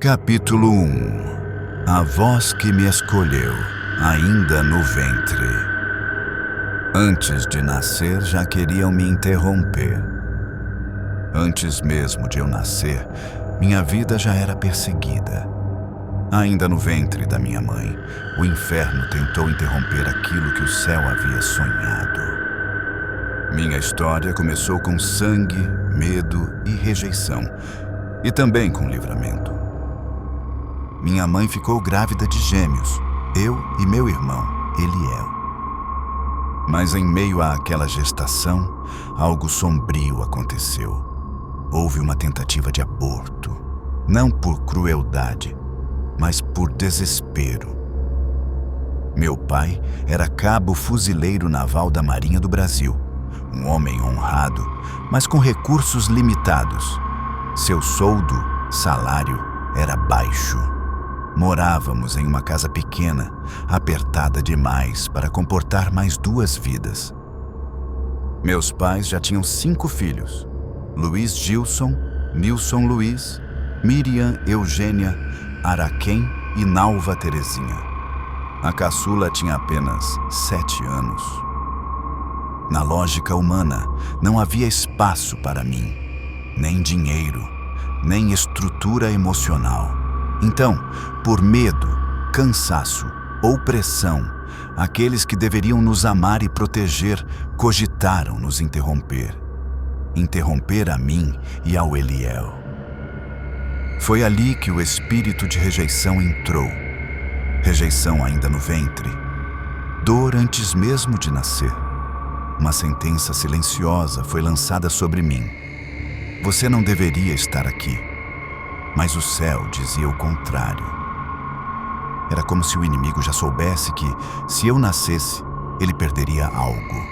Capítulo 1. A voz que me escolheu, ainda no ventre. Antes de nascer, já queriam me interromper. Antes mesmo de eu nascer, minha vida já era perseguida. Ainda no ventre da minha mãe, o inferno tentou interromper aquilo que o céu havia sonhado. Minha história começou com sangue, medo e rejeição, e também com livramento. Minha mãe ficou grávida de gêmeos, eu e meu irmão, Eliel. Mas em meio àquela gestação, algo sombrio aconteceu. Houve uma tentativa de aborto, não por crueldade, mas por desespero. Meu pai era cabo fuzileiro naval da Marinha do Brasil, um homem honrado, mas com recursos limitados. Seu soldo, salário, era baixo. Morávamos em uma casa pequena, apertada demais para comportar mais 2 vidas. Meus pais já tinham 5 filhos: Luiz Gilson, Nilson Luiz, Miriam Eugênia, Araquém e Nalva Terezinha. A caçula tinha apenas 7 anos. Na lógica humana, não havia espaço para mim, nem dinheiro, nem estrutura emocional. Então, por medo, cansaço ou pressão, aqueles que deveriam nos amar e proteger cogitaram nos interromper. Interromper a mim e ao Eliel. Foi ali que o espírito de rejeição entrou. Rejeição ainda no ventre. Dor antes mesmo de nascer. Uma sentença silenciosa foi lançada sobre mim. Você não deveria estar aqui. Mas o céu dizia o contrário. Era como se o inimigo já soubesse que, se eu nascesse, ele perderia algo.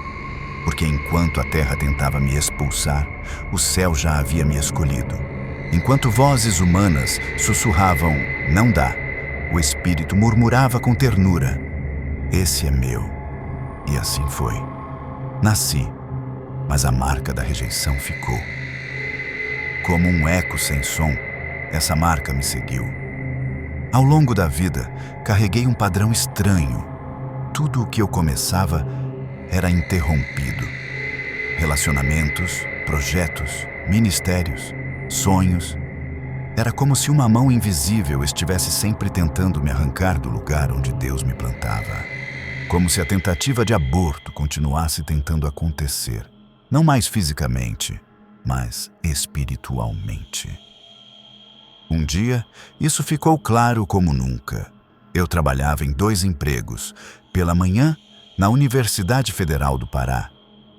Porque enquanto a terra tentava me expulsar, o céu já havia me escolhido. Enquanto vozes humanas sussurravam, não dá, o espírito murmurava com ternura, esse é meu. E assim foi. Nasci, mas a marca da rejeição ficou. Como um eco sem som, essa marca me seguiu. Ao longo da vida, carreguei um padrão estranho. Tudo o que eu começava era interrompido. Relacionamentos, projetos, ministérios, sonhos. Era como se uma mão invisível estivesse sempre tentando me arrancar do lugar onde Deus me plantava. Como se a tentativa de aborto continuasse tentando acontecer. Não mais fisicamente, mas espiritualmente. Um dia, isso ficou claro como nunca. Eu trabalhava em 2 empregos. Pela manhã, na Universidade Federal do Pará,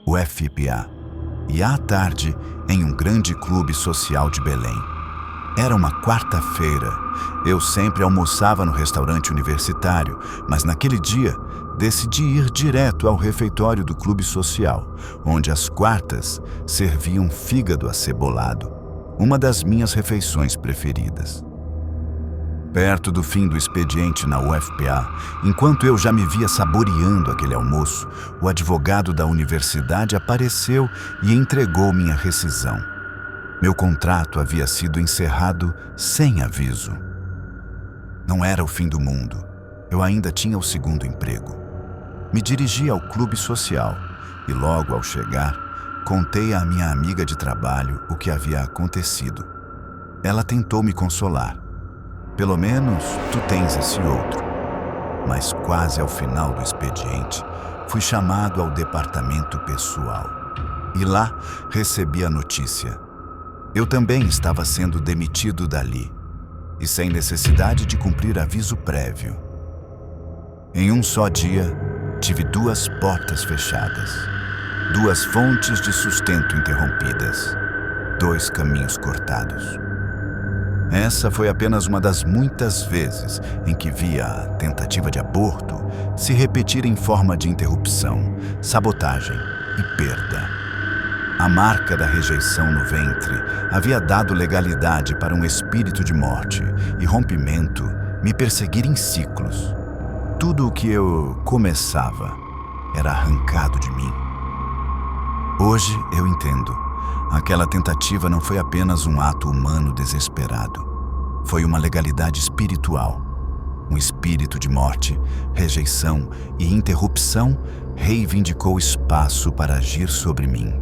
UFPA, e à tarde, em um grande clube social de Belém. Era uma quarta-feira. Eu sempre almoçava no restaurante universitário, mas naquele dia, decidi ir direto ao refeitório do clube social, onde às quartas serviam fígado acebolado, uma das minhas refeições preferidas. Perto do fim do expediente na UFPA, enquanto eu já me via saboreando aquele almoço, o advogado da universidade apareceu e entregou minha rescisão. Meu contrato havia sido encerrado sem aviso. Não era o fim do mundo. Eu ainda tinha o 2º emprego. Me dirigi ao clube social e logo ao chegar, contei à minha amiga de trabalho o que havia acontecido. Ela tentou me consolar. Pelo menos tu tens esse outro. Mas quase ao final do expediente, fui chamado ao departamento pessoal. E lá recebi a notícia. Eu também estava sendo demitido dali, e sem necessidade de cumprir aviso prévio. Em um só dia, tive 2 portas fechadas, 2 fontes de sustento interrompidas, 2 caminhos cortados. Essa foi apenas uma das muitas vezes em que via a tentativa de aborto se repetir em forma de interrupção, sabotagem e perda. A marca da rejeição no ventre havia dado legalidade para um espírito de morte e rompimento me perseguir em ciclos. Tudo o que eu começava era arrancado de mim. Hoje eu entendo. Aquela tentativa não foi apenas um ato humano desesperado. foi uma legalidade espiritual. Um espírito de morte, rejeição e interrupção reivindicou espaço para agir sobre mim.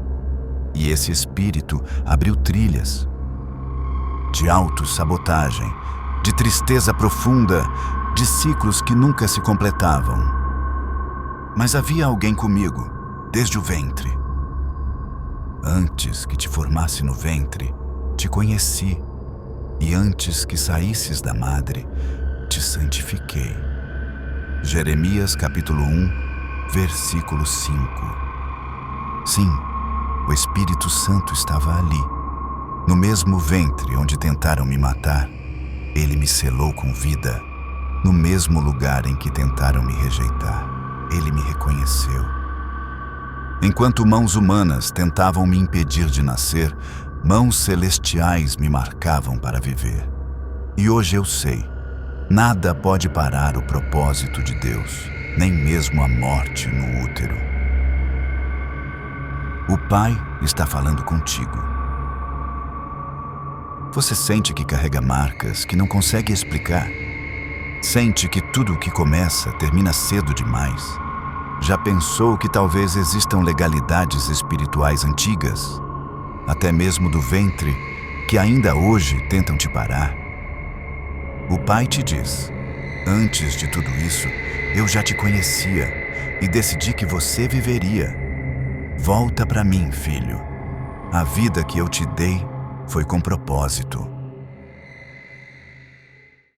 E esse espírito abriu trilhas de autossabotagem, de tristeza profunda, de ciclos que nunca se completavam. Mas havia alguém comigo, desde o ventre. Antes que te formasse no ventre, te conheci, e antes que saísses da madre, te santifiquei. Jeremias capítulo 1, versículo 5. Sim, o Espírito Santo estava ali. No mesmo ventre onde tentaram me matar, ele me selou com vida. No mesmo lugar em que tentaram me rejeitar, ele me reconheceu. Enquanto mãos humanas tentavam me impedir de nascer, mãos celestiais me marcavam para viver. E hoje eu sei, nada pode parar o propósito de Deus, nem mesmo a morte no útero. O Pai está falando contigo. Você sente que carrega marcas que não consegue explicar? Sente que tudo o que começa termina cedo demais? Já pensou que talvez existam legalidades espirituais antigas, até mesmo do ventre, que ainda hoje tentam te parar? O Pai te diz: antes de tudo isso, eu já te conhecia e decidi que você viveria. Volta para mim, filho. A vida que eu te dei foi com propósito.